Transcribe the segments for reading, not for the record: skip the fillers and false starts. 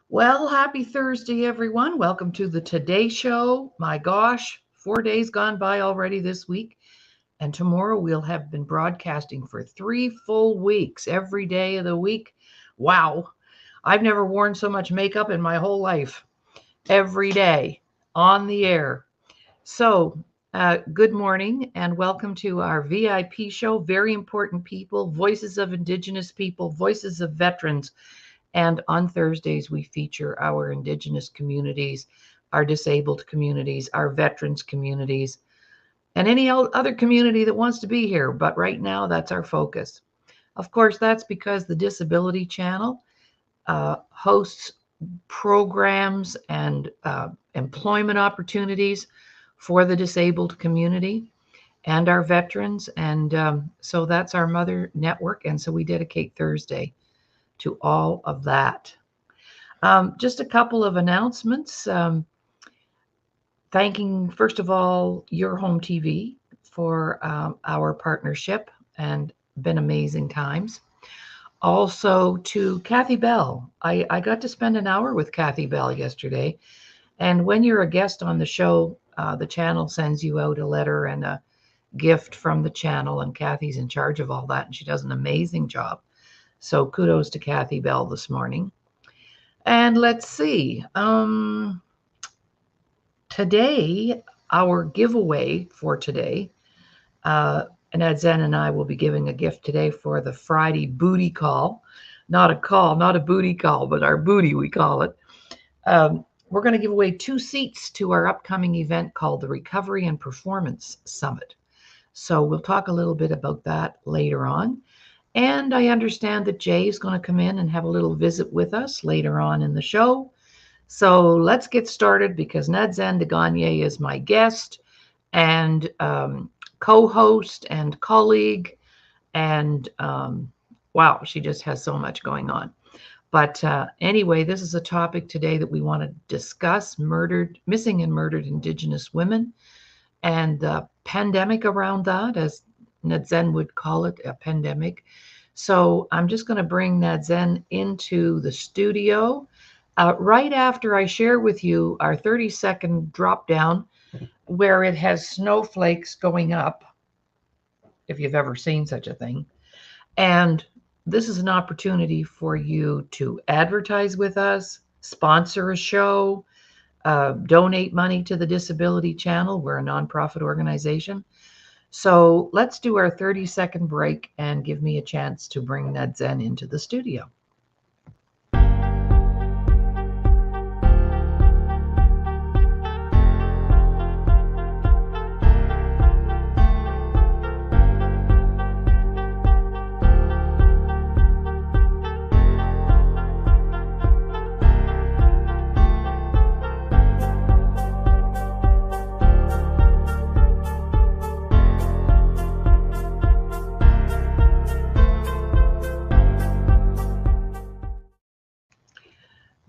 Well, happy Thursday, everyone. Welcome to the Today Show. My gosh, 4 days gone by already this week. And tomorrow we'll have been broadcasting for 3 full weeks, every day of the week. Wow. I've never worn so much makeup in my whole life. Every day on the air. So, good morning and welcome to our VIP show. Very important people, voices of Indigenous people, voices of veterans. And on Thursdays, we feature our Indigenous communities, our disabled communities, our veterans communities, and any other community that wants to be here. But right now, that's our focus. Of course, that's because the Disability Channel hosts programs and employment opportunities for the disabled community and our veterans. And so that's our mother network. And so we dedicate Thursday to all of that. Just a couple of announcements. Thanking, first of all, Your Home TV for our partnership, and been amazing times. Also to Kathy Bell. I got to spend an hour with Kathy Bell yesterday. And when you're a guest on the show, the channel sends you out a letter and a gift from the channel, and Kathy's in charge of all that, and she does an amazing job. So kudos to Kathy Bell this morning. And let's see. Today, our giveaway for today, Nadzin and I will be giving a gift today for the Friday booty call. Not a booty call, but our booty, we call it. We're going to give away 2 seats to our upcoming event called the Recovery and Performance Summit. So we'll talk a little bit about that later on. And I understand that Jay is going to come in and have a little visit with us later on in the show. So let's get started, because Nadzin DeGagne is my guest and co-host and colleague. And wow, she just has so much going on. But anyway, this is a topic today that we want to discuss: missing and murdered Indigenous women, and the pandemic around that, as Nadzin would call it, a pandemic. So I'm just going to bring Nadzin into the studio right after I share with you our 30-second drop down, where it has snowflakes going up, if you've ever seen such a thing. And this is an opportunity for you to advertise with us, sponsor a show, donate money to the Disability Channel. We're a nonprofit organization. So let's do our 30-second break and give me a chance to bring Nadzin into the studio.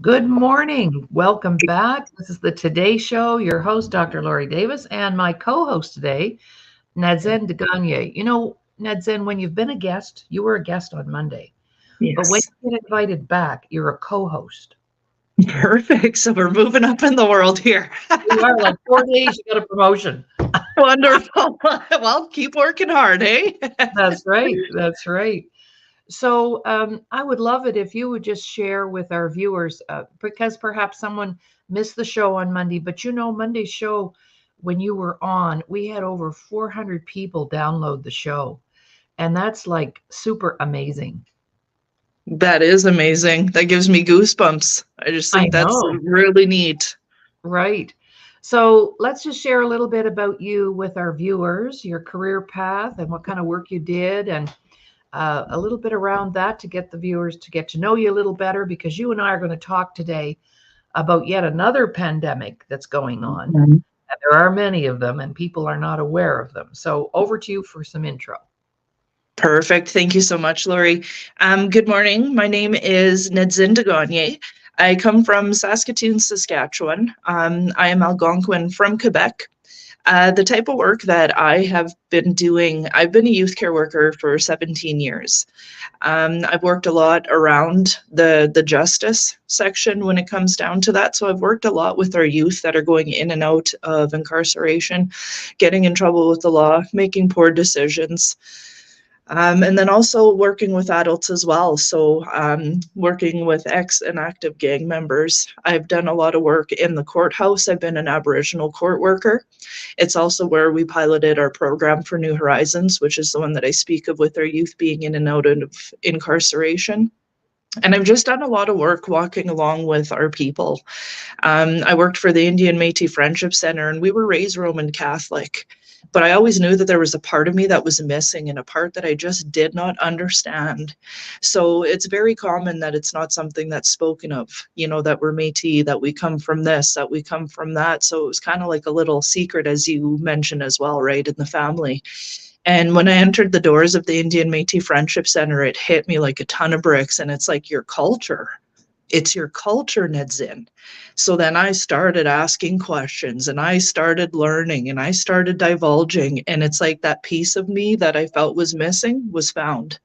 Good morning. Welcome back. This is the Today Show. Your host, Dr. Laurie Davis, and my co-host today, Nadzin DeGagne. You know, Nadzin, when you've been a guest, you were a guest on Monday. Yes. But when you get invited back, you're a co-host. Perfect. So we're moving up in the world here. You are, like 4 days, you got a promotion. Wonderful. Well, keep working hard, eh? That's right. That's right. So I would love it if you would just share with our viewers, because perhaps someone missed the show on Monday. But you know, Monday's show, when you were on, we had over 400 people download the show. And that's like super amazing. That is amazing. That gives me goosebumps. I just think that's really neat. Right. So let's just share a little bit about you with our viewers, your career path and what kind of work you did, and a little bit around that to get the viewers to get to know you a little better, because you and I are going to talk today about yet another pandemic that's going on. Mm-hmm. And there are many of them, and people are not aware of them. So over to you for some intro. Perfect. Thank you so much, Laurie. Good morning. My name is Nadzin DeGagne. I come from Saskatoon, Saskatchewan. I am Algonquin from Quebec. The type of work that I have been doing, I've been a youth care worker for 17 years. I've worked a lot around the justice section when it comes down to that. So I've worked a lot with our youth that are going in and out of incarceration, getting in trouble with the law, making poor decisions. And then also working with adults as well. So working with ex and active gang members. I've done a lot of work in the courthouse. I've been an Aboriginal court worker. It's also where we piloted our program for New Horizons, which is the one that I speak of with our youth being in and out of incarceration. And I've just done a lot of work walking along with our people. I worked for the Indian Métis Friendship Center, and we were raised Roman Catholic. But I always knew that there was a part of me that was missing and a part that I just did not understand. So it's very common that it's not something that's spoken of, that we're Métis, that we come from this, that we come from that. So it was kind of like a little secret, as you mentioned as well, right, in the family. And when I entered the doors of the Indian Métis Friendship Center, it hit me like a ton of bricks. And it's like your culture. It's your culture, Nadzin. So then I started asking questions and I started learning and I started divulging. And it's like that piece of me that I felt was missing was found.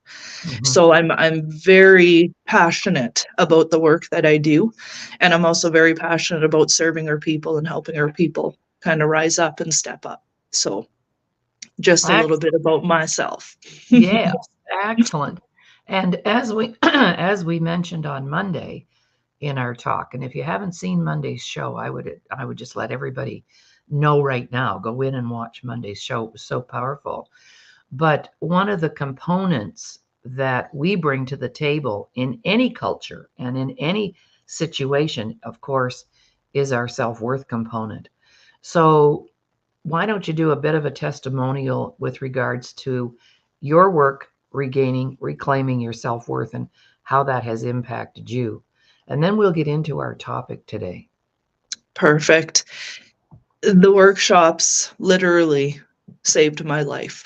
Mm-hmm. So I'm very passionate about the work that I do. And I'm also very passionate about serving our people and helping our people kind of rise up and step up. So just a little bit about myself. Yes, excellent. And as we as we mentioned on Monday in our talk, and if you haven't seen Monday's show, I would just let everybody know right now. Go in and watch Monday's show. It was so powerful. But one of the components that we bring to the table in any culture and in any situation, of course, is our self-worth component. So why don't you do a bit of a testimonial with regards to your work reclaiming your self-worth and how that has impacted you? And then we'll get into our topic today. Perfect. The workshops literally saved my life.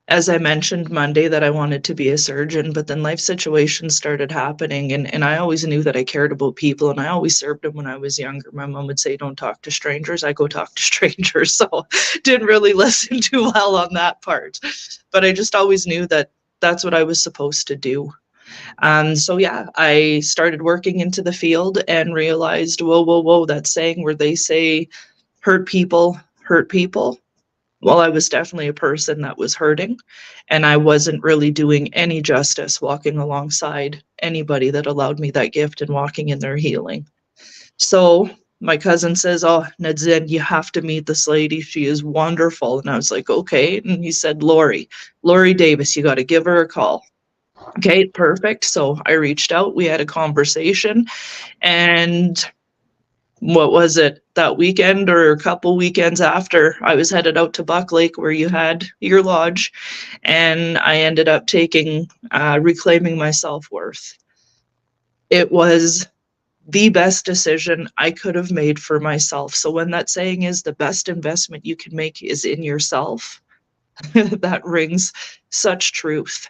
As I mentioned Monday that I wanted to be a surgeon, but then life situations started happening, and I always knew that I cared about people, and I always served them when I was younger. My mom would say, don't talk to strangers. I go talk to strangers. So didn't really listen too well on that part. But I just always knew that that's what I was supposed to do. So yeah, I started working into the field and realized, whoa, that saying where they say hurt people hurt people. Well, I was definitely a person that was hurting, and I wasn't really doing any justice walking alongside anybody that allowed me that gift and walking in their healing. So my cousin says, oh, Nadzin, you have to meet this lady. She is wonderful. And I was like, okay. And he said, Laurie Davis, you got to give her a call. Okay, perfect. So I reached out, we had a conversation, and what was it, that weekend or a couple weekends after, I was headed out to Buck Lake where you had your lodge, and I ended up taking reclaiming my self-worth. It was the best decision I could have made for myself. So when that saying is the best investment you can make is in yourself, that rings such truth.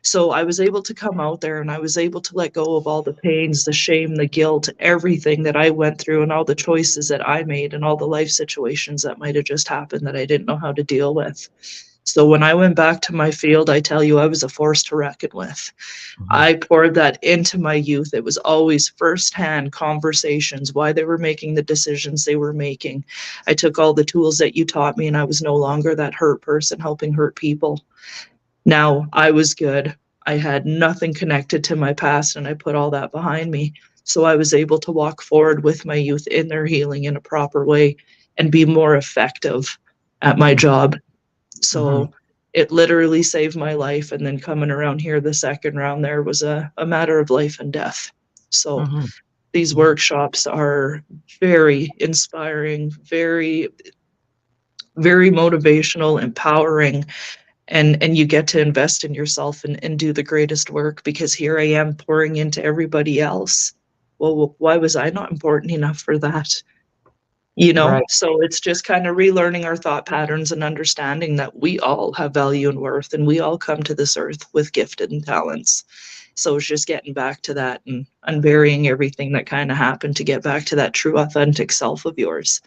So I was able to come out there and I was able to let go of all the pains, the shame, the guilt, everything that I went through and all the choices that I made and all the life situations that might have just happened that I didn't know how to deal with. So when I went back to my field, I tell you, I was a force to reckon with. I poured that into my youth. It was always firsthand conversations, why they were making the decisions they were making. I took all the tools that you taught me, and I was no longer that hurt person helping hurt people. Now I was good. I had nothing connected to my past, and I put all that behind me. So I was able to walk forward with my youth in their healing in a proper way and be more effective at my job. So it literally saved my life. And then coming around here, the second round there was a matter of life and death. So these workshops are very inspiring, very, very motivational, empowering. And you get to invest in yourself and do the greatest work, because here I am pouring into everybody else. Well, why was I not important enough for that? Right. So it's just kind of relearning our thought patterns and understanding that we all have value and worth, and we all come to this earth with gifted and talents. So it's just getting back to that and unburying everything that kind of happened to get back to that true authentic self of yours.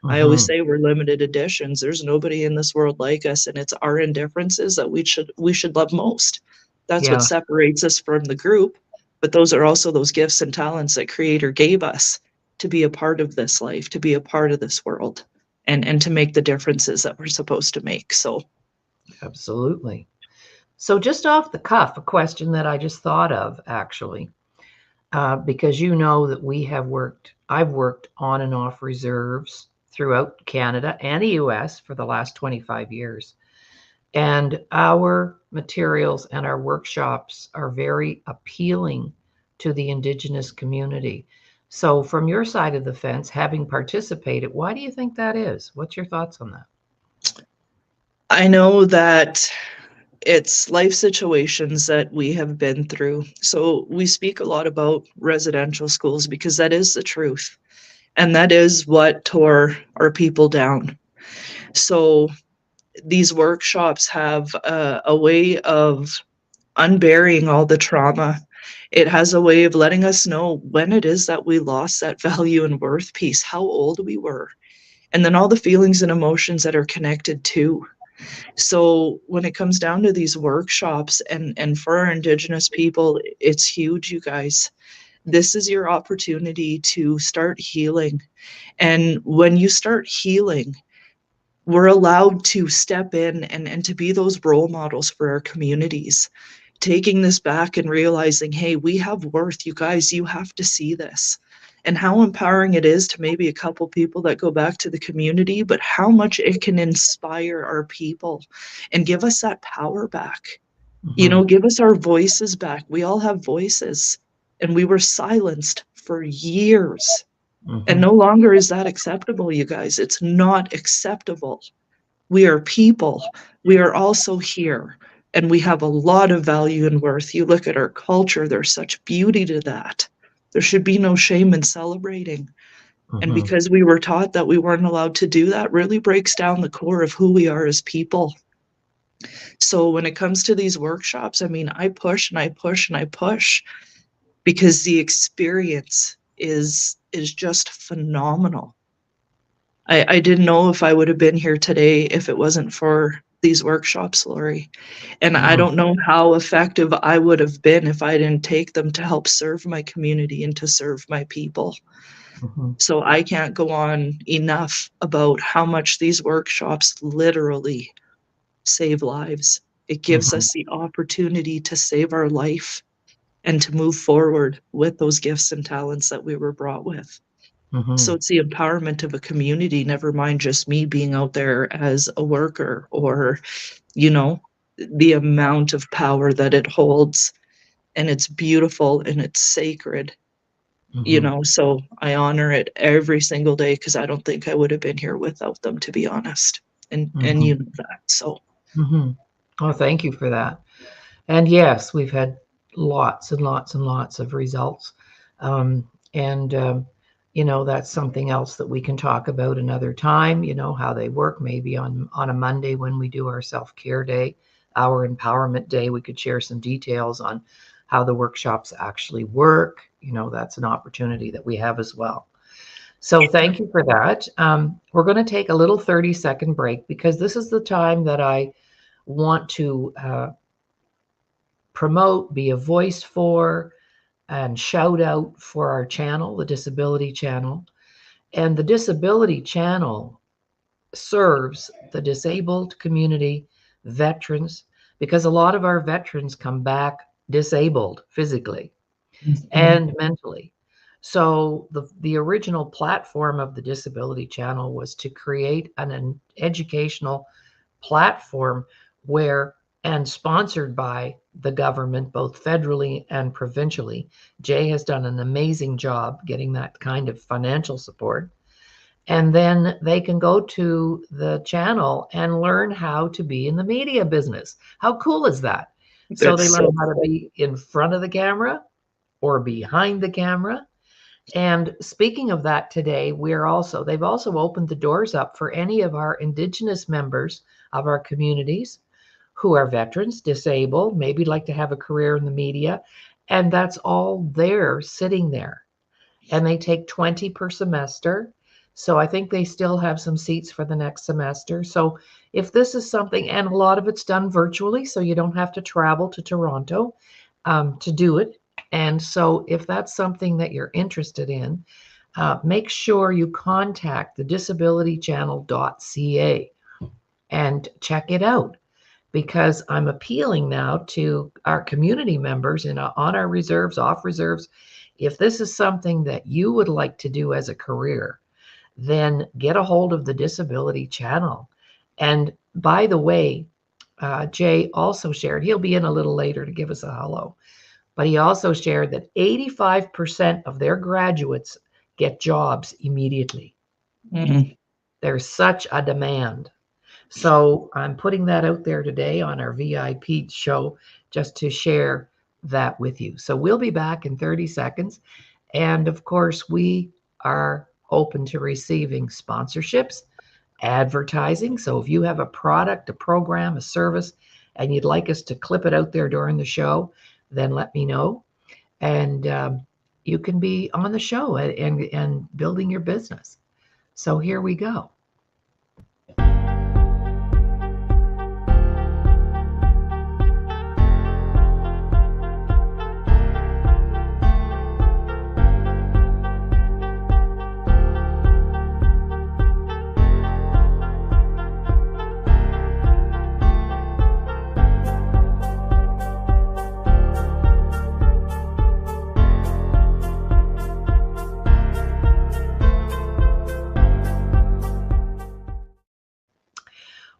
I always say we're limited editions. There's nobody in this world like us, and it's our indifferences that we should love most. That's what Yeah, separates us from the group. But those are also those gifts and talents that Creator gave us to be a part of this life, to be a part of this world, and to make the differences that we're supposed to make. So absolutely. So just off the cuff, a question that I just thought of actually, because you know that I've worked on and off reserves throughout Canada and the US for the last 25 years. And our materials and our workshops are very appealing to the Indigenous community. So, from your side of the fence, having participated, why do you think that is? What's your thoughts on that? I know that it's life situations that we have been through. So we speak a lot about residential schools because that is the truth. And that is what tore our people down. So these workshops have a way of unburying all the trauma. It has a way of letting us know when it is that we lost that value and worth piece, how old we were, and then all the feelings and emotions that are connected to. So when it comes down to these workshops and for our Indigenous people, it's huge, you guys. This is your opportunity to start healing. And when you start healing, we're allowed to step in and to be those role models for our communities, taking this back and realizing, hey, we have worth. You guys, you have to see this. And how empowering it is to maybe a couple people that go back to the community, but how much it can inspire our people and give us that power back. You Mm-hmm. know, give us our voices back. We all have voices, and we were silenced for years. And Mm-hmm. no longer is that acceptable, you guys. It's not acceptable. We are people. We are also here, and we have a lot of value and worth. You look at our culture, there's such beauty to that. There should be no shame in celebrating. And Mm-hmm. because we were taught that we weren't allowed to do that, really breaks down the core of who we are as people. So when it comes to these workshops, I mean, I push and I push and I push because the experience is just phenomenal. I didn't know if I would have been here today if it wasn't for these workshops, Laurie. And I Mm-hmm. don't know how effective I would have been if I didn't take them to help serve my community and to serve my people. Mm-hmm. So I can't go on enough about how much these workshops literally save lives. It gives Mm-hmm. us the opportunity to save our life and to move forward with those gifts and talents that we were brought with. Mm-hmm. So it's the empowerment of a community, never mind just me being out there as a worker or, you know, the amount of power that it holds. And it's beautiful and it's sacred, you Mm-hmm. know. So I honor it every single day because I don't think I would have been here without them, to be honest. And Mm-hmm. you know that. So Mm-hmm. Oh, thank you for that. And yes, we've had lots and lots and lots of results. And, that's something else that we can talk about another time, how they work, maybe on a Monday when we do our self-care day, our empowerment day. We could share some details on how the workshops actually work. That's an opportunity that we have as well. So thank you for that. We're going to take a little 30-second break because this is the time that I want to promote, be a voice for, and shout out for our channel, the Disability Channel. And the Disability Channel serves the disabled community, veterans, because a lot of our veterans come back disabled physically mhm, and mentally. So the original platform of the Disability Channel was to create an educational platform where, and sponsored by the government, both federally and provincially. Jay has done an amazing job getting that kind of financial support. And then they can go to the channel and learn how to be in the media business. How cool is that? So that's they learn so how to cool. be in front of the camera or behind the camera. And speaking of that today, they've also opened the doors up for any of our Indigenous members of our communities who are veterans, disabled, maybe like to have a career in the media, And that's all there sitting there. And they take 20 per semester. So I think they still have some seats for the next semester. So if this is something, and a lot of it's done virtually, so you don't have to travel to Toronto to do it. And so if that's something that you're interested in, make sure you contact the disabilitychannel.ca and check it out, because I'm appealing now to our community members on our reserves, off reserves. If this is something that you would like to do as a career, then get a hold of the Disability Channel. And by the way, Jay also shared, he'll be in a little later to give us a hello, but he also shared that 85% of their graduates get jobs immediately. Mm. There's such a demand. So I'm putting that out there today on our VIP show just to share that with you. So we'll be back in 30 seconds. And of course, we are open to receiving sponsorships, advertising. So if you have a product, a program, a service, and you'd like us to clip it out there during the show, then let me know. And you can be on the show and building your business. So here we go.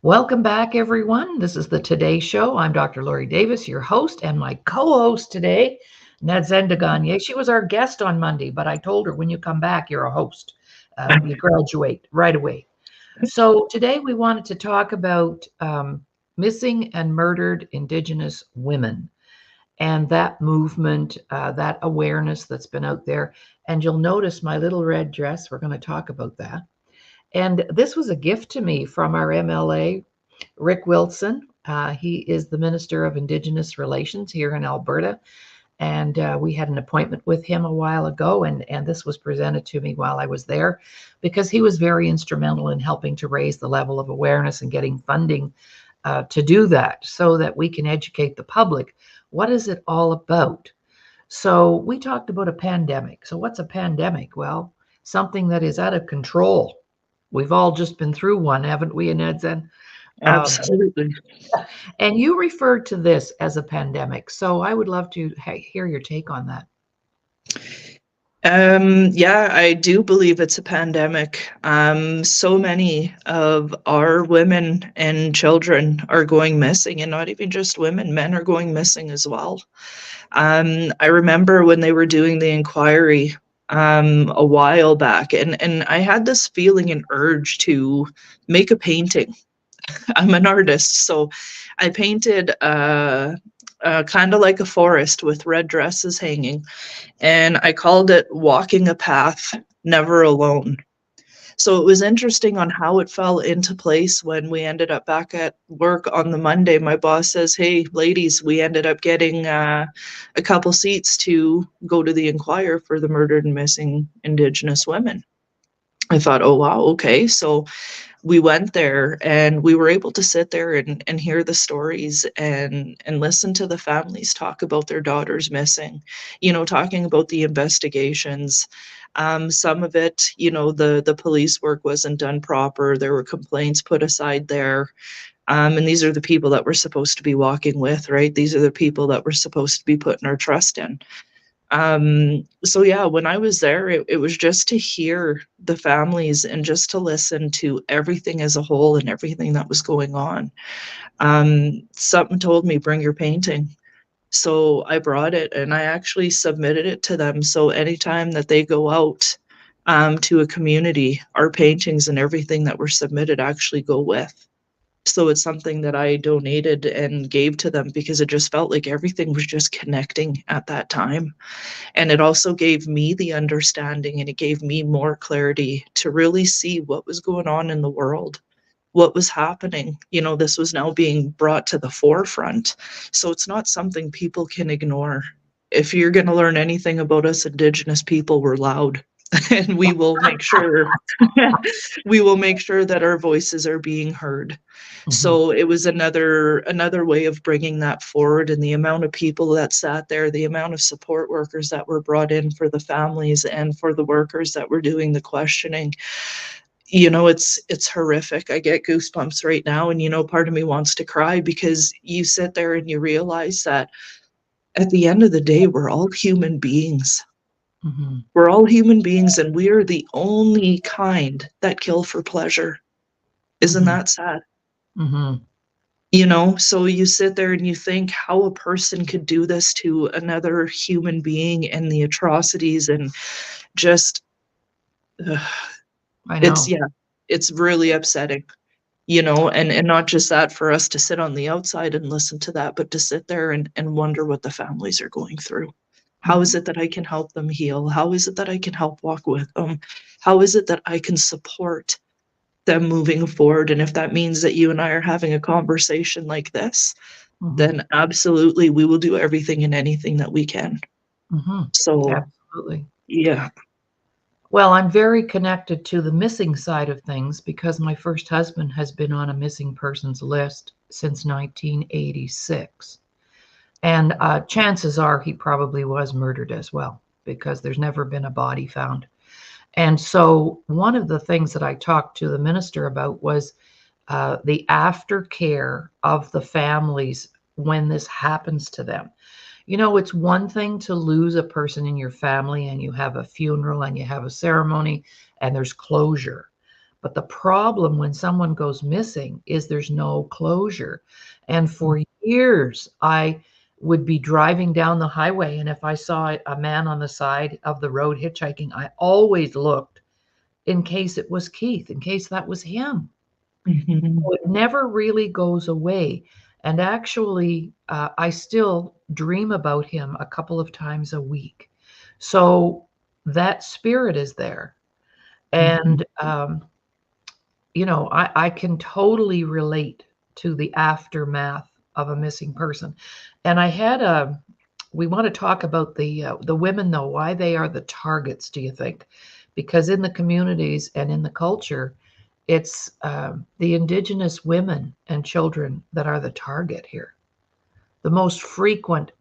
Welcome back, everyone. This is the Today Show. I'm Dr. Laurie Davis, your host, and my co-host today, Nadzin DeGagne. She was our guest on Monday, but I told her, when you come back, you're a host. You graduate right away. So today we wanted to talk about missing and murdered Indigenous women and that movement, that awareness that's been out there. And you'll notice my little red dress. We're going to talk about that. And this was a gift to me from our MLA, Rick Wilson. He is the Minister of Indigenous Relations here in Alberta. And we had an appointment with him a while ago, and this was presented to me while I was there, because he was very instrumental in helping to raise the level of awareness and getting funding to do that, so that we can educate the public. What is it all about? So we talked about a pandemic. So what's a pandemic? Well, something that is out of control. We've all just been through one, haven't we, Nadzin? Absolutely. And you referred to this as a pandemic. So I would love to hear your take on that. Yeah, I do believe it's a pandemic. So many of our women and children are going missing, and not even just women, men are going missing as well. I remember when they were doing the inquiry a while back, and I had this feeling and urge to make a painting. I'm an artist, so I painted kind of like a forest with red dresses hanging, and I called it Walking a Path, Never Alone. So it was interesting on how it fell into place when we ended up back at work on the Monday. My boss says, "Hey, ladies, we ended up getting a couple seats to go to the Inquirer for the murdered and missing Indigenous women." I thought, oh, wow, okay. So we went there and we were able to sit there and hear the stories and listen to the families talk about their daughters missing, talking about the investigations. Some of it, the police work wasn't done proper. There were complaints put aside there. And these are the people that we're supposed to be walking with, right? These are the people that we're supposed to be putting our trust in. So yeah, when I was there, it was just to hear the families and just to listen to everything as a whole and everything that was going on. Something told me, bring your painting. So I brought it and I actually submitted it to them. So anytime that they go out to a community, our paintings and everything that were submitted actually go with. So it's something that I donated and gave to them because it just felt like everything was just connecting at that time. And it also gave me the understanding, and it gave me more clarity to really see what was going on in the world, what was happening. This was now being brought to the forefront. So it's not something people can ignore. if you're going to learn anything about us Indigenous people, we're loud. And we will make sure we will make sure that our voices are being heard. So it was another way of bringing that forward, and the amount of people that sat there, the amount of support workers that were brought in for the families and for the workers that were doing the questioning. It's horrific. I get goosebumps right now, and part of me wants to cry, because you sit there and you realize that at the end of the day, we're all human beings. We're all human beings, and we are the only kind that kill for pleasure. Isn't that sad? So you sit there and you think how a person could do this to another human being, and the atrocities, and just, I know. it's really upsetting, and not just that, for us to sit on the outside and listen to that, but to sit there and wonder what the families are going through. How is it that I can help them heal? How is it that I can help walk with them? How is it that I can support them moving forward? And if that means that you and I are having a conversation like this, then absolutely, we will do everything and anything that we can. So, absolutely. Yeah. Well, I'm very connected to the missing side of things, because my first husband has been on a missing persons list since 1986. And chances are he probably was murdered as well, because there's never been a body found. And so one of the things that I talked to the minister about was the aftercare of the families when this happens to them. It's one thing to lose a person in your family, and you have a funeral and you have a ceremony and there's closure. But the problem when someone goes missing is there's no closure. And for years, I would be driving down the highway, and if I saw a man on the side of the road hitchhiking, I always looked in case it was Keith, in case that was him. So it never really goes away. And actually, I still dream about him a couple of times a week. So that spirit is there. And, I can totally relate to the aftermath of a missing person. And we want to talk about the women, though, why they are the targets, do you think? Because in the communities and in the culture, it's the Indigenous women and children that are the target here. The most frequent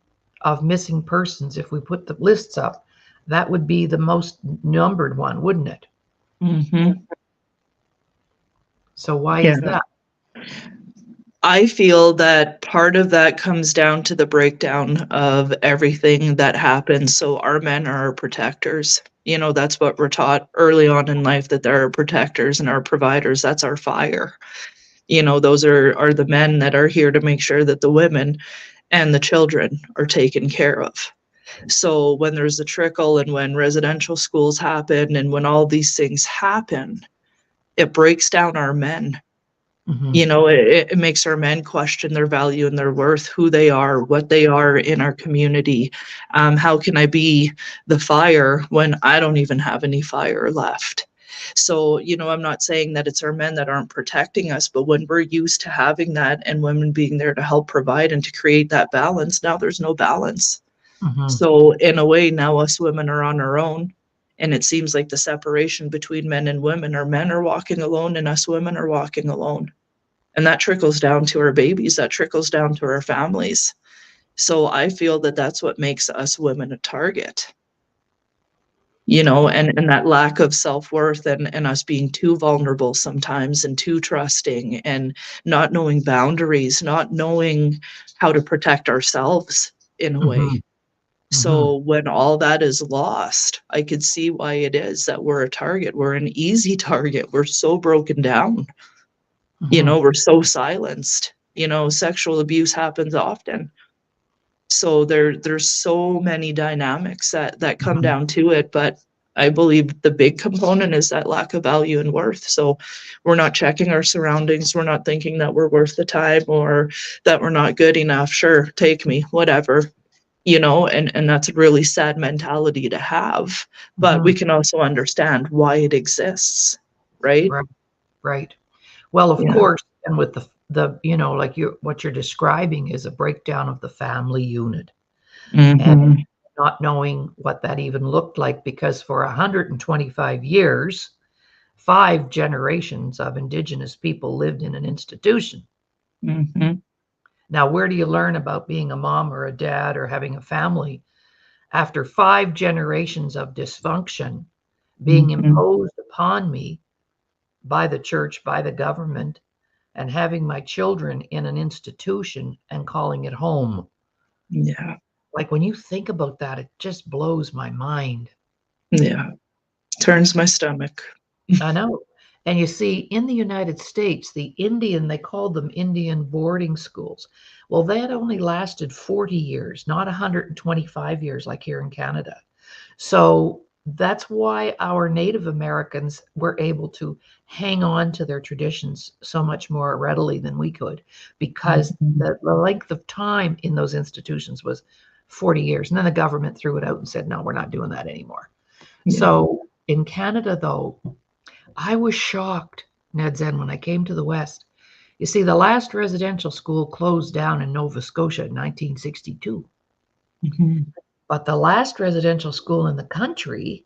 of missing persons, if we put the lists up, that would be the most numbered one, wouldn't it? So why is that? I feel that part of that comes down to the breakdown of everything that happens. So our men are our protectors. That's what we're taught early on in life, that they're our protectors and our providers. That's our fire. Those are the men that are here to make sure that the women and the children are taken care of. So when there's a trickle, and when residential schools happen, and when all these things happen, it breaks down our men. It makes our men question their value and their worth, who they are, what they are in our community. How can I be the fire when I don't even have any fire left? So, I'm not saying that it's our men that aren't protecting us, but when we're used to having that, and women being there to help provide and to create that balance, now there's no balance. So in a way, now us women are on our own. And it seems like the separation between men and women, our men are walking alone and us women are walking alone. And that trickles down to our babies, that trickles down to our families. So I feel that that's what makes us women a target. And that lack of self-worth, and us being too vulnerable sometimes, and too trusting, and not knowing boundaries, not knowing how to protect ourselves in a way. So when all that is lost, I could see why it is that we're a target. We're an easy target. We're so broken down. We're so silenced. Sexual abuse happens often. So there's so many dynamics that come down to it. But I believe the big component is that lack of value and worth. So we're not checking our surroundings. We're not thinking that we're worth the time, or that we're not good enough. Sure, take me, whatever. And that's a really sad mentality to have. But we can also understand why it exists, right? Right. Well, of course, and with the like what you're describing is a breakdown of the family unit. And not knowing what that even looked like, because for 125 years, 5 generations of Indigenous people lived in an institution. Mm-hmm. Now, where do you learn about being a mom or a dad or having a family after 5 generations of dysfunction being Mm-hmm. imposed upon me by the church, by the government, and having my children in an institution and calling it home? Yeah. Like, when you think about that, it just blows my mind. Yeah. Turns my stomach. I know. And you see, in the United States, they called them Indian boarding schools. Well, they had only lasted 40 years, not 125 years like here in Canada. So that's why our Native Americans were able to hang on to their traditions so much more readily than we could, because Mm-hmm. the length of time in those institutions was 40 years. And then the government threw it out and said, no, we're not doing that anymore. Yeah. So in Canada, though, I was shocked, Nadzin, when I came to the West. You see, the last residential school closed down in Nova Scotia in 1962, Mm-hmm. but the last residential school in the country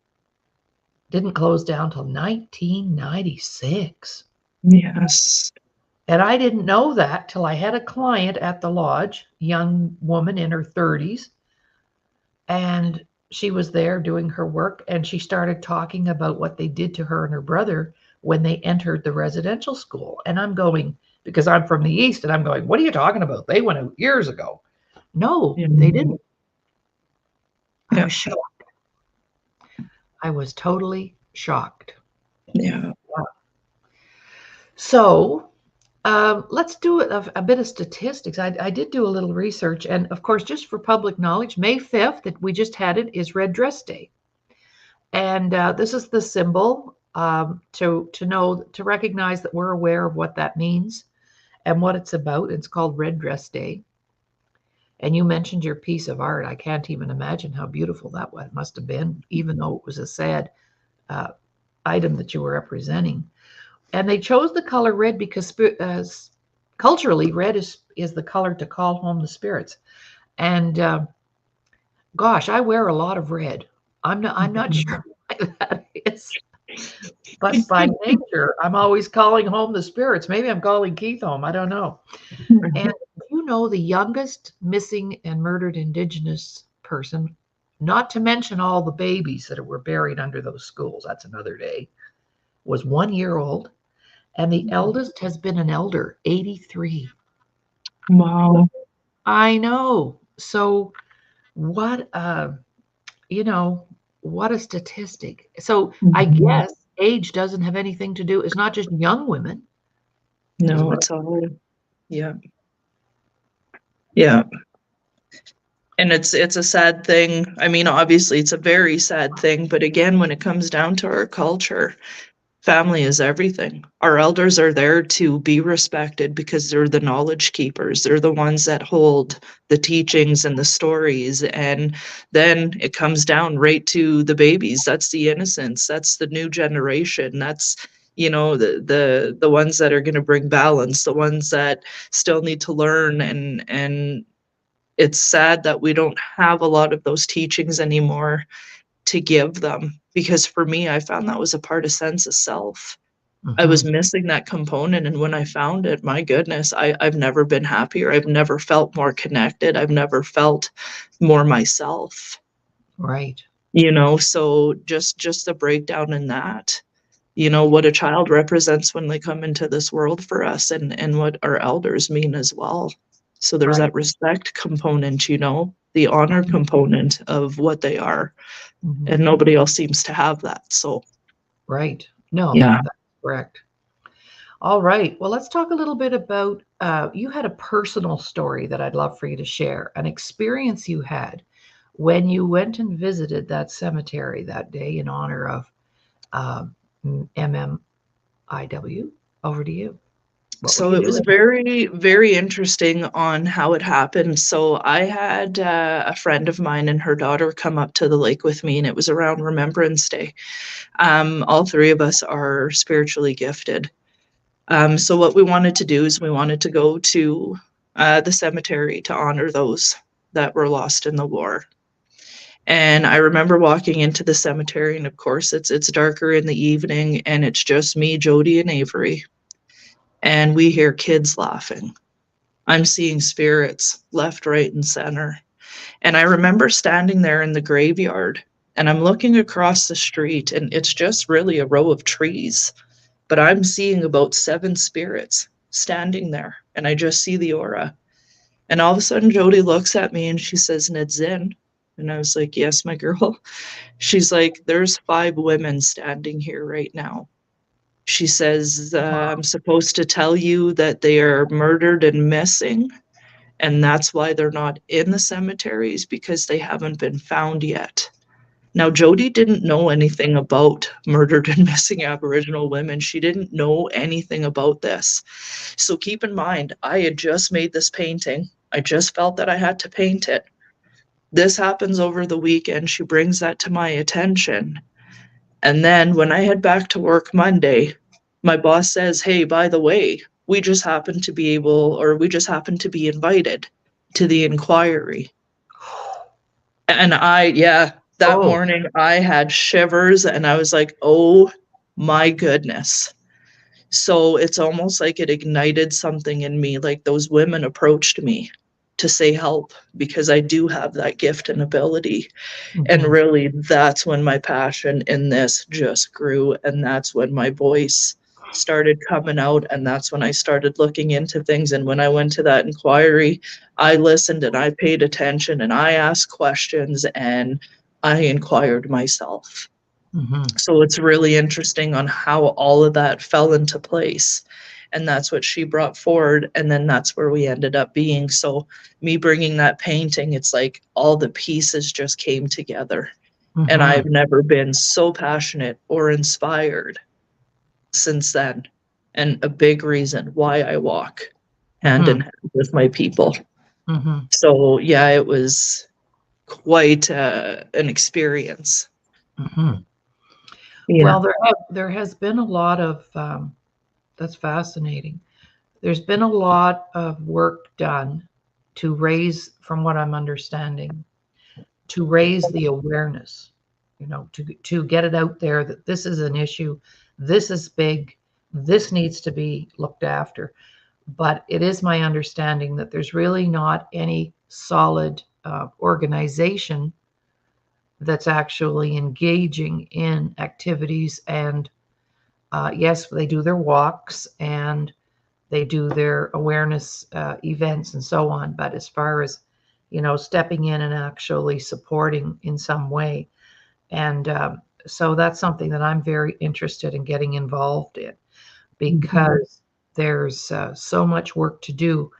didn't close down till 1996. Yes. And I didn't know that till I had a client at the lodge, young woman in her 30s, and she was there doing her work, and she started talking about what they did to her and her brother when they entered the residential school. And I'm going, because I'm from the East, and I'm going, what are you talking about? They went out years ago. No, Yeah. they didn't. I Yeah. was shocked. I was totally shocked. Yeah. So let's do a bit of statistics. I did do a little research, and of course, just for public knowledge, May 5th, that we just had it, is Red Dress Day. And this is the symbol, to know, to recognize that we're aware of what that means and what it's about. It's called Red Dress Day. And you mentioned your piece of art. I can't even imagine how beautiful that must have been, even though it was a sad uh, item that you were representing. And they chose the color red because culturally, red is the color to call home the spirits. And gosh, I wear a lot of red. I'm not sure why that is, but by nature, I'm always calling home the spirits. Maybe I'm calling Keith home. I don't know. And you know, the youngest missing and murdered Indigenous person, not to mention all the babies that were buried under those schools, that's another day, was 1 year old. And the eldest has been an elder, 83. Wow. I know. So what you know, what a statistic. So I Mm-hmm. guess age doesn't have anything to do. It's not just young women, is No, what. it's all, yeah. Yeah. And it's a sad thing. I mean, obviously it's a very sad thing, but again, when it comes down to our culture, family is everything. Our elders are there to be respected because they're the knowledge keepers. They're the ones that hold the teachings and the stories. And then it comes down right to the babies. That's the innocence. That's the new generation. That's, the ones that are going to bring balance, the ones that still need to learn. And it's sad that we don't have a lot of those teachings anymore to give them, because for me, I found that was a part of sense of self. I was Mhm. missing that component, and when I found it, my goodness, I've never been happier. I've never felt more connected. I've never felt more myself. Right. So just the breakdown in that, what a child represents when they come into this world for us, and what our elders mean as well. So there's Right. that respect component, the honor component of what they are, Mhm. and nobody else seems to have that. So Right. No, yeah. that's correct. All right. Well, let's talk a little bit about, you had a personal story that I'd love for you to share, an experience you had when you went and visited that cemetery that day in honor of um, MMIW. Over to you. What were So you it was doing? very, very interesting on how it happened. So I had a friend of mine and her daughter come up to the lake with me, and it was around Remembrance Day. All three of us are spiritually gifted. So what we wanted to do is we wanted to go to the cemetery to honor those that were lost in the war. And I remember walking into the cemetery, and of course it's darker in the evening, and it's just me, Jody, and Avery. And we hear kids laughing. I'm seeing spirits left, right, and center. And I remember standing there in the graveyard, and I'm looking across the street, and it's just really a row of trees. But I'm seeing about 7 spirits standing there, and I just see the aura. And all of a sudden, Jody looks at me and she says, Nadzin. And I was like, yes, my girl. She's like, there's 5 women standing here right now. She says, I'm supposed to tell you that they are murdered and missing. And that's why they're not in the cemeteries, because they haven't been found yet. Now, Jody didn't know anything about murdered and missing Aboriginal women. She didn't know anything about this. So keep in mind, I had just made this painting. I just felt that I had to paint it. This happens over the weekend. She brings that to my attention. And then when I head back to work Monday, my boss says, hey, by the way, we just happen to be invited to the inquiry. And that morning I had shivers, and I was like, oh my goodness. So it's almost like it ignited something in me. Like those women approached me to say help, because I do have that gift and ability. Mm-hmm. And really, that's when my passion in this just grew. And that's when my voice started coming out. And that's when I started looking into things. And when I went to that inquiry, I listened and I paid attention and I asked questions and I inquired myself. Mm-hmm. So it's really interesting on how all of that fell into place. And that's what she brought forward. And then that's where we ended up being. So me bringing that painting, it's like all the pieces just came together. Mm-hmm. And I've never been so passionate or inspired since then. And a big reason why I walk hand in hand with my people. Mm-hmm. So yeah, it was quite an experience. Mm-hmm. Yeah. Well, there has been a lot of, that's fascinating. There's been a lot of work done to raise, from what I'm understanding, to raise the awareness, to get it out there that this is an issue, this is big, this needs to be looked after. But it is my understanding that there's really not any solid organization that's actually engaging in activities. And yes, they do their walks and they do their awareness events and so on. But as far as, stepping in and actually supporting in some way. And so that's something that I'm very interested in getting involved in, because there's so much work to do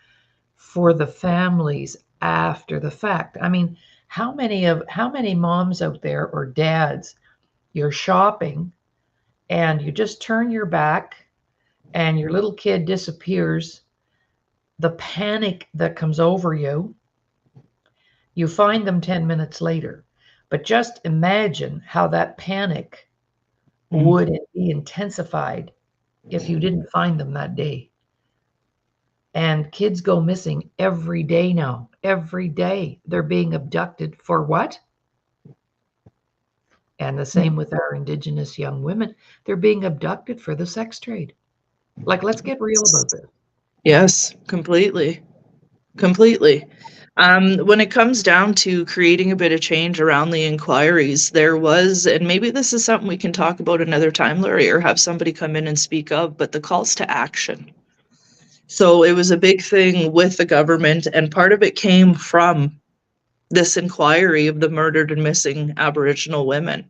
for the families after the fact. I mean, how many moms out there or dads, you're shopping and you just turn your back and your little kid disappears, the panic that comes over you, you find them 10 minutes later. But just imagine how that panic would be intensified if you didn't find them that day. And kids go missing every day now. Every day they're being abducted for what? And the same with our Indigenous young women. They're being abducted for the sex trade. Like, let's get real about this. Yes, completely. Completely. When it comes down to creating a bit of change around the inquiries, there was, and maybe this is something we can talk about another time, Laurie, or have somebody come in and speak of, but the calls to action. So it was a big thing with the government, and part of it came from this inquiry of the murdered and missing Aboriginal women.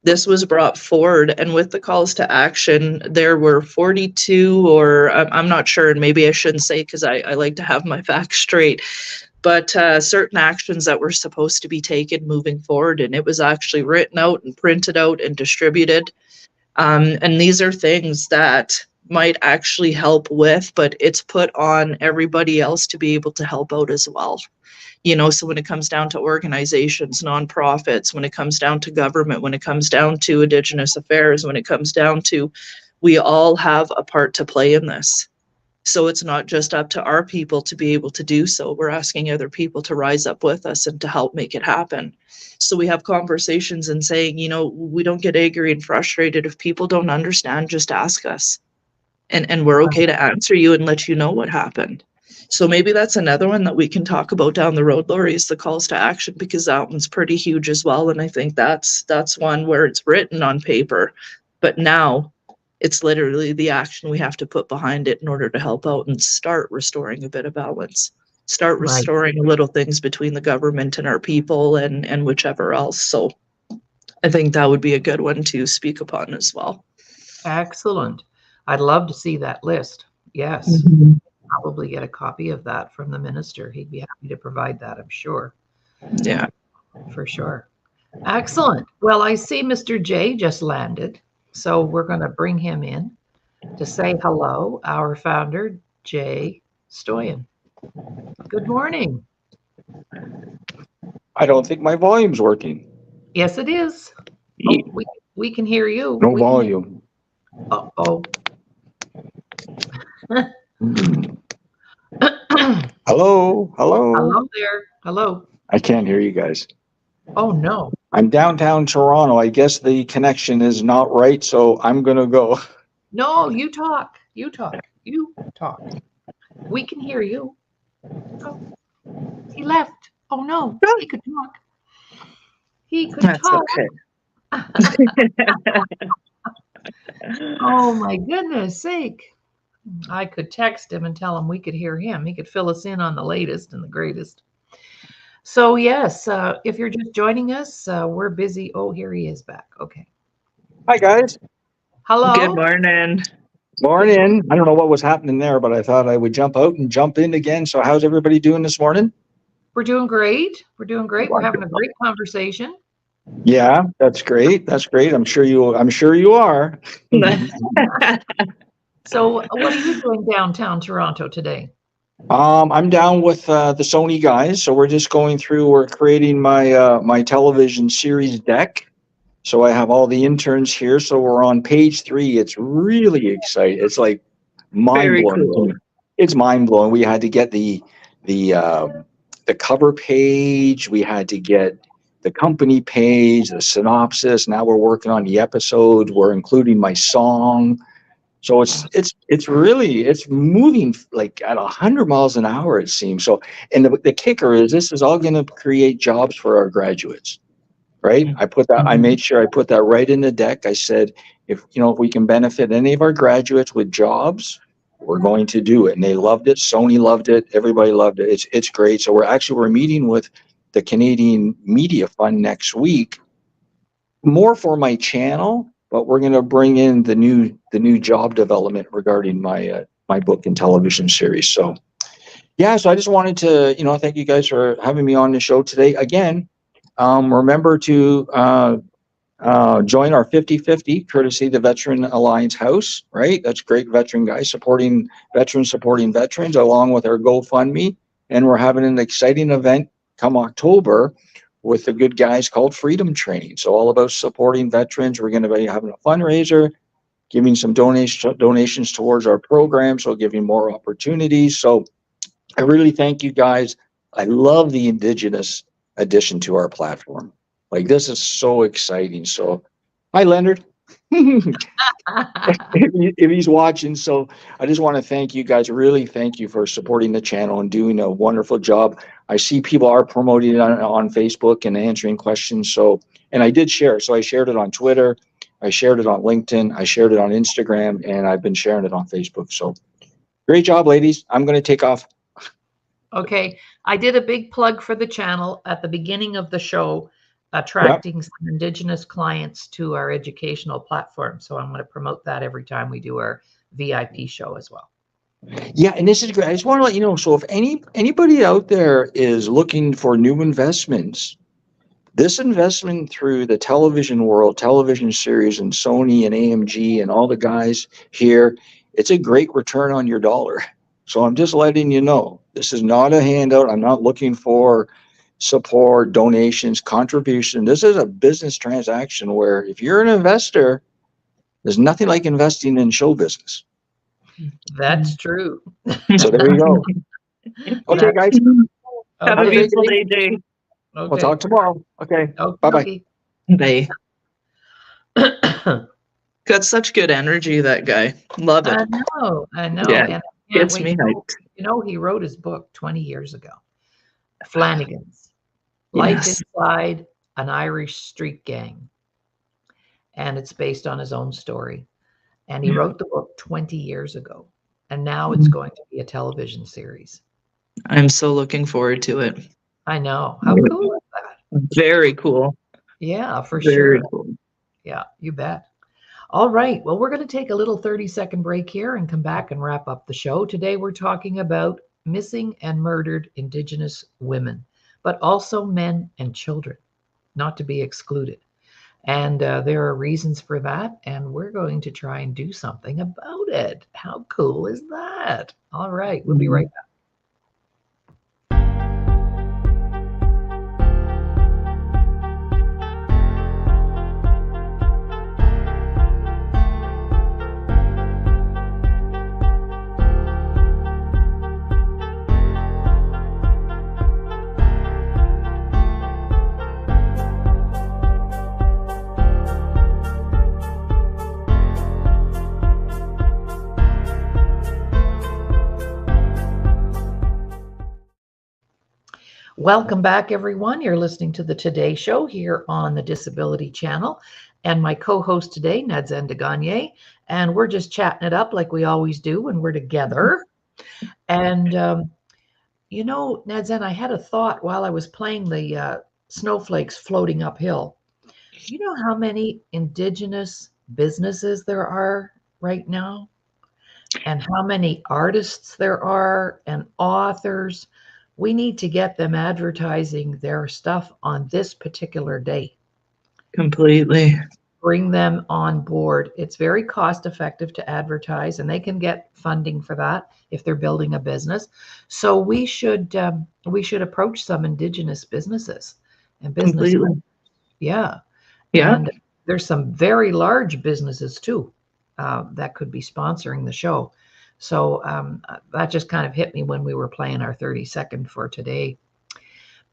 This was brought forward, and with the calls to action, there were 42, or I'm not sure, and maybe I shouldn't say because I like to have my facts straight, but certain actions that were supposed to be taken moving forward, and it was actually written out and printed out and distributed. And these are things that might actually help with, but it's put on everybody else to be able to help out as well. So when it comes down to organizations, nonprofits, when it comes down to government, when it comes down to Indigenous affairs, when it comes down to, we all have a part to play in this. So it's not just up to our people to be able to do so. We're asking other people to rise up with us and to help make it happen. So we have conversations and saying, we don't get angry and frustrated. If people don't understand, just ask us. And we're okay to answer you and let you know what happened. So maybe that's another one that we can talk about down the road, Laurie, is the calls to action, because that one's pretty huge as well. And I think that's one where it's written on paper, but now it's literally the action we have to put behind it in order to help out and start restoring a bit of balance, start restoring little things between the government and our people and whichever else. So I think that would be a good one to speak upon as well. Excellent. I'd love to see that list. Yes. Probably get a copy of that from the minister. He'd be happy to provide that, I'm sure. Yeah. For sure. Excellent. Well, I see Mr. J just landed, so we're going to bring him in to say hello, our founder, Jay Stoyan. Good morning. I don't think my volume's working. Yes, it is. Oh, we can hear you. No volume. Uh-oh. Hello? Hello there. Hello. I can't hear you guys. Oh, no. I'm downtown Toronto. I guess the connection is not right, so I'm going to go. No, you talk. You talk. You talk. We can hear you. Oh, he left. Oh, no. He could talk. He could That's talk. Okay. Oh, my goodness sake. I could text him and tell him we could hear him. He could fill us in on the latest and the greatest. So, yes, if you're just joining us, we're busy. Oh, here he is back. Okay. Hi, guys. Hello. Good morning. Morning. I don't know what was happening there, but I thought I would jump out and jump in again. So how's everybody doing this morning? We're doing great. We're doing great. We're having a great conversation. Yeah, that's great. That's great. I'm sure you are. So what are you doing downtown Toronto today? I'm down with the Sony guys. So we're creating my television series deck. So I have all the interns here. So we're on page 3. It's really exciting. It's like mind blowing. Cool. It's mind blowing. We had to get the cover page. We had to get the company page, the synopsis. Now we're working on the episode. We're including my song. So it's moving like at 100 miles an hour, it seems. So, and the kicker is this is all going to create jobs for our graduates. Right. I made sure I put that right in the deck. I said, if we can benefit any of our graduates with jobs, we're going to do it. And they loved it. Sony loved it. Everybody loved it. It's great. So we're meeting with the Canadian Media Fund next week, more for my channel, but we're going to bring in the new job development regarding my book and television series. So yeah, so I just wanted to, thank you guys for having me on the show today again. Remember to join our 50/50 courtesy the Veteran Alliance House, right? That's great veteran guys supporting veterans, along with our GoFundMe. And we're having an exciting event come October with the good guys called Freedom Training. So all about supporting veterans. We're going to be having a fundraiser, giving some donations towards our program, so giving more opportunities. So I really thank you guys. I love the Indigenous addition to our platform. Like, this is so exciting. So hi, Leonard. if he's watching. So I just want to thank you guys. Really thank you for supporting the channel and doing a wonderful job. I see people are promoting it on Facebook and answering questions. So, and I did share. So I shared it on Twitter. I shared it on LinkedIn. I shared it on Instagram, and I've been sharing it on Facebook. So great job, ladies. I'm going to take off. Okay. I did a big plug for the channel at the beginning of the show, attracting some Indigenous clients to our educational platform. So I'm going to promote that every time we do our VIP show as well. Yeah, and this is great. I just want to let you know, so if anybody out there is looking for new investments, this investment through the television world, television series, and Sony and AMG and all the guys here, it's a great return on your dollar. So I'm just letting you know, this is not a handout. I'm not looking for support, donations, contribution. This is a business transaction where if you're an investor, there's nothing like investing in show business. That's true. So there you go. Okay, guys. Have a Okay. beautiful day, Jay. We'll Okay. talk tomorrow. Okay. Bye-bye. Bye. Got such good energy, that guy. Love it. I know. Yeah, And I can't gets wait. me hyped. He wrote his book 20 years ago, Flanagan's Life Yes. Inside an Irish Street Gang. And it's based on his own story. And he wrote the book 20 years ago. And now it's going to be a television series. I'm so looking forward to it. I know. How cool is that? Very cool. Yeah, for Very sure. cool. Yeah, you bet. All right. Well, we're going to take a little 30-second break here and come back and wrap up the show. Today, we're talking about missing and murdered Indigenous women, but also men and children, not to be excluded. And there are reasons for that, and we're going to try and do something about it. How cool is that? All right. We'll be right back. Welcome back, everyone. You're listening to the Today Show here on the Disability Channel. And my co-host today, Nadzin DeGagne. And we're just chatting it up like we always do when we're together. And, Nadzin, I had a thought while I was playing the snowflakes floating uphill. You know how many Indigenous businesses there are right now? And how many artists there are and authors? We need to get them advertising their stuff on this particular day. Completely. Bring them on board. It's very cost effective to advertise, and they can get funding for that if they're building a business. So we should approach some Indigenous businesses and business. Completely. Yeah. Yeah. And there's some very large businesses too that could be sponsoring the show. So that just kind of hit me when we were playing our 30-second for today.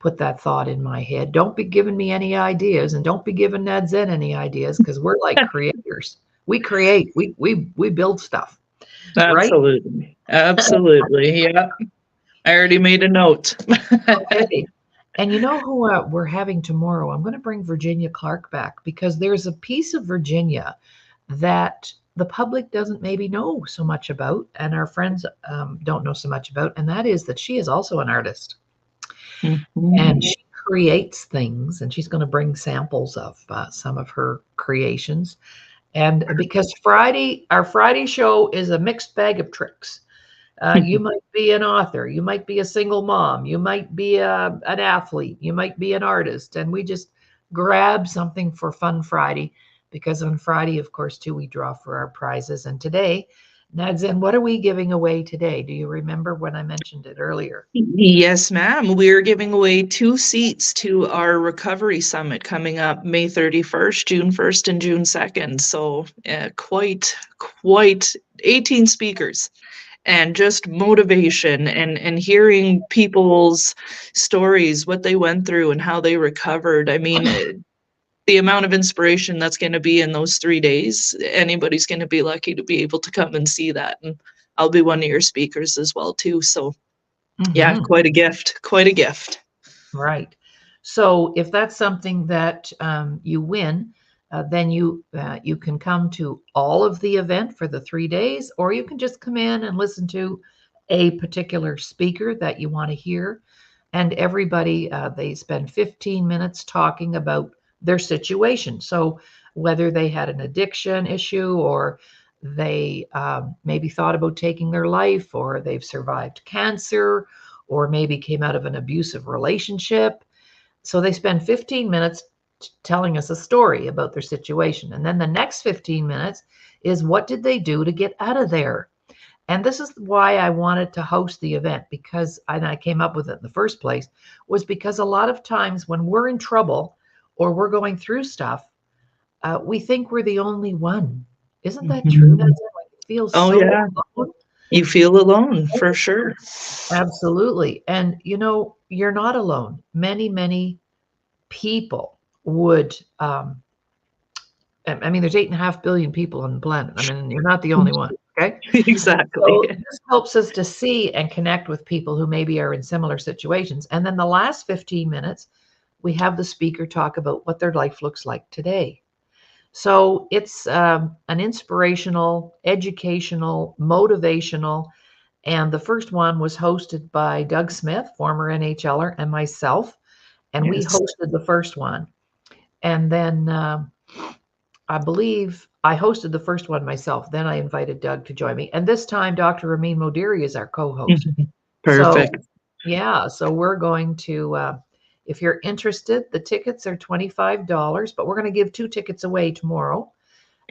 Put that thought in my head. Don't be giving me any ideas, and don't be giving Nadzin any ideas, because we're like creators. We create. We build stuff. Absolutely. Right? Absolutely. Yeah. I already made a note. Okay. And you know who we're having tomorrow? I'm going to bring Virginia Clark back, because there's a piece of Virginia that the public doesn't maybe know so much about, and our friends don't know so much about, and that is that she is also an artist. And she creates things, and she's going to bring samples of some of her creations. And because our Friday show is a mixed bag of tricks. You might be an author, you might be a single mom, you might be an athlete, you might be an artist, and we just grab something for Fun Friday, because on Friday, of course, too, we draw for our prizes. And today, Nadzin, what are we giving away today? Do you remember when I mentioned it earlier? Yes, ma'am. We're giving away 2 seats to our recovery summit coming up May 31st, June 1st, and June 2nd. So quite 18 speakers. And just motivation and hearing people's stories, what they went through and how they recovered. I mean, the amount of inspiration that's going to be in those 3 days, anybody's going to be lucky to be able to come and see that. And I'll be one of your speakers as well, too. So yeah, quite a gift, quite a gift. Right. So if that's something that you win, then you can come to all of the event for the 3 days, or you can just come in and listen to a particular speaker that you want to hear. And everybody, they spend 15 minutes talking about their situation. So whether they had an addiction issue, or they maybe thought about taking their life, or they've survived cancer, or maybe came out of an abusive relationship. So they spend 15 minutes telling us a story about their situation. And then the next 15 minutes is, what did they do to get out of there? And this is why I wanted to host the event, because I came up with it in the first place, was because a lot of times when we're in trouble or we're going through stuff, we think we're the only one. Isn't that true? feel Oh, so yeah. alone. You feel alone for sure. Absolutely. And you're not alone. Many, many people would I mean, there's 8.5 billion people on the planet. I mean, you're not the only one. Okay. Exactly. So this helps us to see and connect with people who maybe are in similar situations. And then the last 15 minutes, we have the speaker talk about what their life looks like today. So it's an inspirational, educational, motivational. And the first one was hosted by Doug Smith, former NHLer, and myself. And we Yes. hosted the first one. And then I believe I hosted the first one myself. Then I invited Doug to join me. And this time, Dr. Ramin Modiri is our co host. Mhm. So, Perfect. yeah, so we're going to, if you're interested, the tickets are $25, but we're going to give 2 tickets away tomorrow.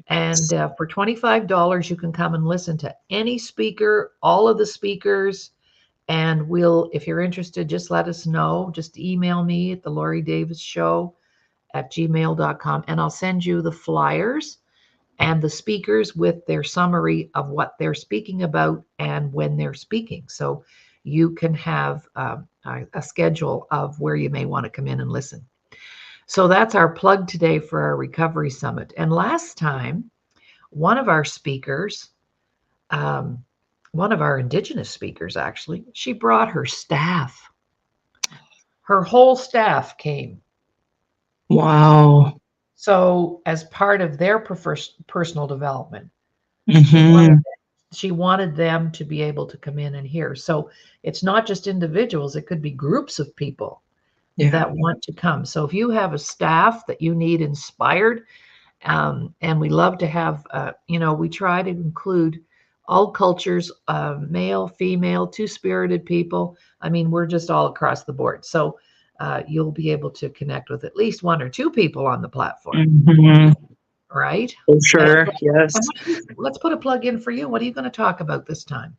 And for $25, you can come and listen to any speaker, all of the speakers. And if you're interested, just let us know. Just email me at the Laurie Davis Show at gmail.com, and I'll send you the flyers and the speakers with their summary of what they're speaking about and when they're speaking. So you can have a schedule of where you may want to come in and listen. So that's our plug today for our recovery summit. And last time, one of our speakers, um, one of our Indigenous speakers actually, she brought her staff. Her whole staff came. Wow. So, as part of their personal development, she wanted Hmm. she wanted them to be able to come in and hear. So, it's not just individuals; it could be groups of people Yeah. that want to come. So, if you have a staff that you need inspired, and we love to have, we try to include all cultures, male, female, two-spirited people. I mean, we're just all across the board. So you'll be able to connect with at least 1 or 2 people on the platform, Hmm. right? For And, sure. Yes. let's put a plug in for you. What are you going to talk about this time?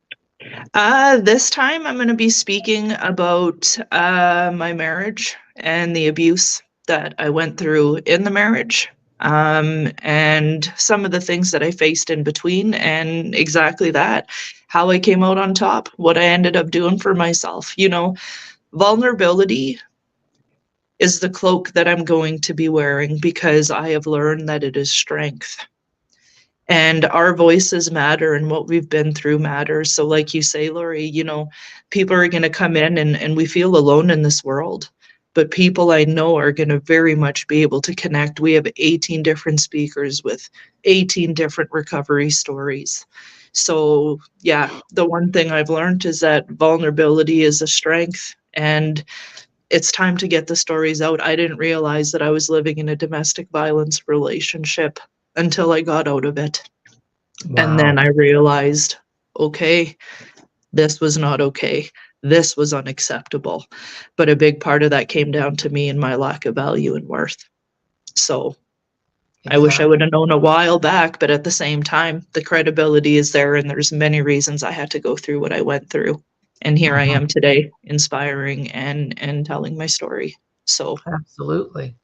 This time I'm going to be speaking about my marriage and the abuse that I went through in the marriage, and some of the things that I faced in between, and exactly that, how I came out on top, what I ended up doing for myself. Vulnerability is the cloak that I'm going to be wearing because I have learned that it is strength. And our voices matter and what we've been through matters. So, like you say, Laurie, people are going to come in and we feel alone in this world. But people I know are going to very much be able to connect. We have 18 different speakers with 18 different recovery stories. So, yeah, the one thing I've learned is that vulnerability is a strength. And it's time to get the stories out. I didn't realize that I was living in a domestic violence relationship until I got out of it. And Wow. then I realized, okay, this was not okay. This was unacceptable. But a big part of that came down to me and my lack of value and worth. So I wish I Exactly. would have known a while back, but at the same time, the credibility is there, and there's many reasons I had to go through what I went through. And here I Uh-huh. am today, inspiring and telling my story. So Absolutely.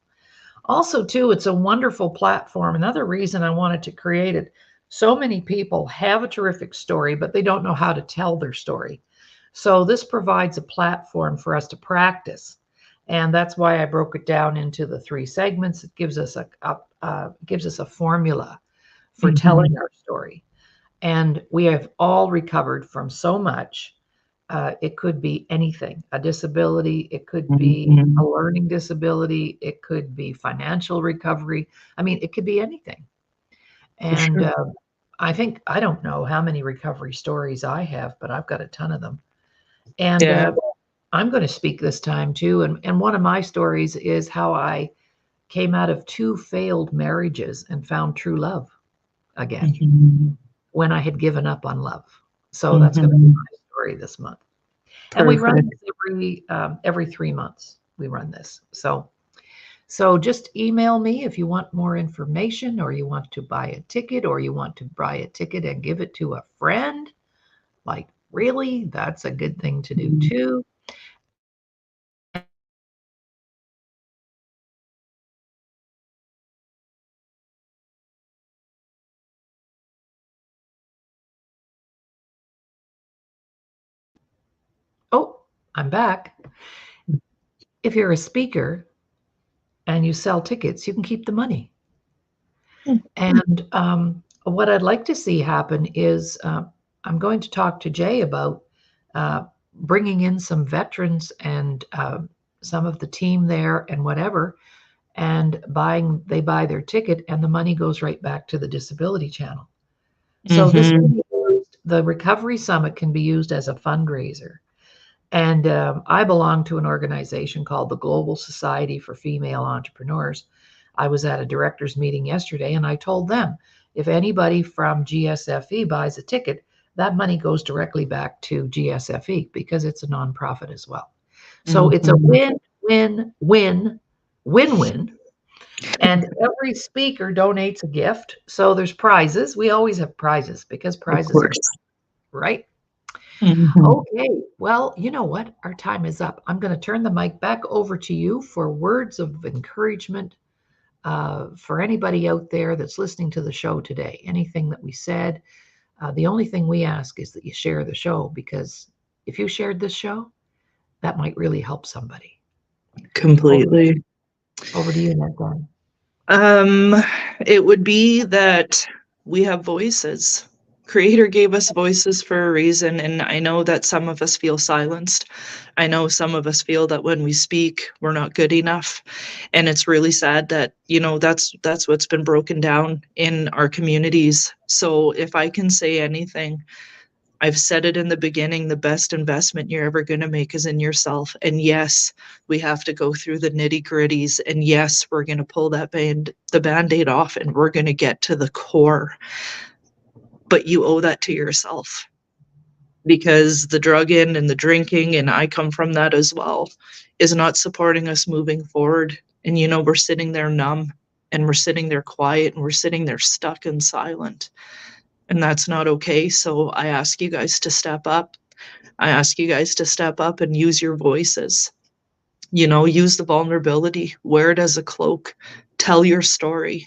Also, too, it's a wonderful platform. Another reason I wanted to create it, so many people have a terrific story, but they don't know how to tell their story. So this provides a platform for us to practice. And that's why I broke it down into the 3 segments. It gives us a formula for telling mhm, our story. And we have all recovered from so much. It could be anything, a disability, it could be a mhm, learning disability, it could be financial recovery. I mean, it could be anything. for And sure. I don't know how many recovery stories I have, but I've got a ton of them. And Yeah. I'm going to speak this time too. And one of my stories is how I came out of 2 failed marriages and found true love again Mhm, when I had given up on love. So that's going to be mhm. my story this month. And we run Perfect. this every 3 months. We run this. So just email me if you want more information, or you want to buy a ticket, or you want to buy a ticket and give it to a friend. Like, really, that's a good thing to do Mhm. too. I'm back. If you're a speaker and you sell tickets, you can keep the money. And what I'd like to see happen is I'm going to talk to Jay about bringing in some veterans and some of the team there and whatever, and they buy their ticket and the money goes right back to the disability channel. So this can be used, the recovery summit can be used as a fundraiser. And I belong to an organization called the Global Society for Female Entrepreneurs. I was at a directors meeting yesterday and I told them if anybody from GSFE buys a ticket, that money goes directly back to GSFE because it's a nonprofit as well. So it's a win, win, win, win, win. And every speaker donates a gift. So there's prizes. We always have prizes because prizes are right. Okay, well, you know what? Our time is up. I'm going to turn the mic back over to you for words of encouragement for anybody out there that's listening to the show today. Anything that we said, the only thing we ask is that you share the show, because if you shared this show, that might really help somebody. Completely. Over to you, Nadzin. It would be that we have voices. Creator gave us voices for a reason, and I know that some of us feel silenced. I know some of us feel that when we speak, we're not good enough, and it's really sad that, you know, that's what's been broken down in our communities. So if I can say anything, I've said it in the beginning, the best investment you're ever going to make is in yourself. And yes, we have to go through the nitty-gritties, and yes, we're going to pull the Band-Aid off, and we're going to get to the core. But you owe that to yourself, because the drugging and the drinking, and I come from that as well, is not supporting us moving forward. And, you know, we're sitting there numb, and we're sitting there quiet, and we're sitting there stuck and silent. And that's not okay. So I ask you guys to step up. I ask you guys to step up and use your voices. You know, use the vulnerability, wear it as a cloak, tell your story.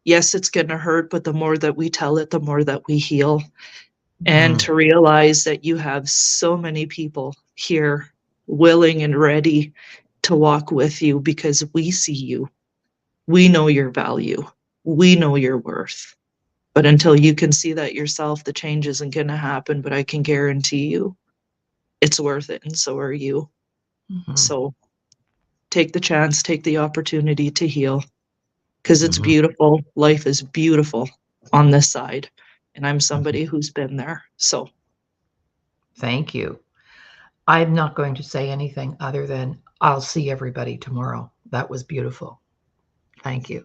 Yes, it's going to hurt, but the more that we tell it, the more that we heal. And to realize that you have so many people here willing and ready to walk with you, because we see you. We know your value. We know your worth. But until you can see that yourself, the change isn't going to happen. But I can guarantee you it's worth it, and so are you. So take the chance, take the opportunity to heal, because it's beautiful. Life is beautiful on this side, and I'm somebody who's been there. So thank you. I'm not going to say anything other than I'll see everybody tomorrow. That was beautiful. Thank you.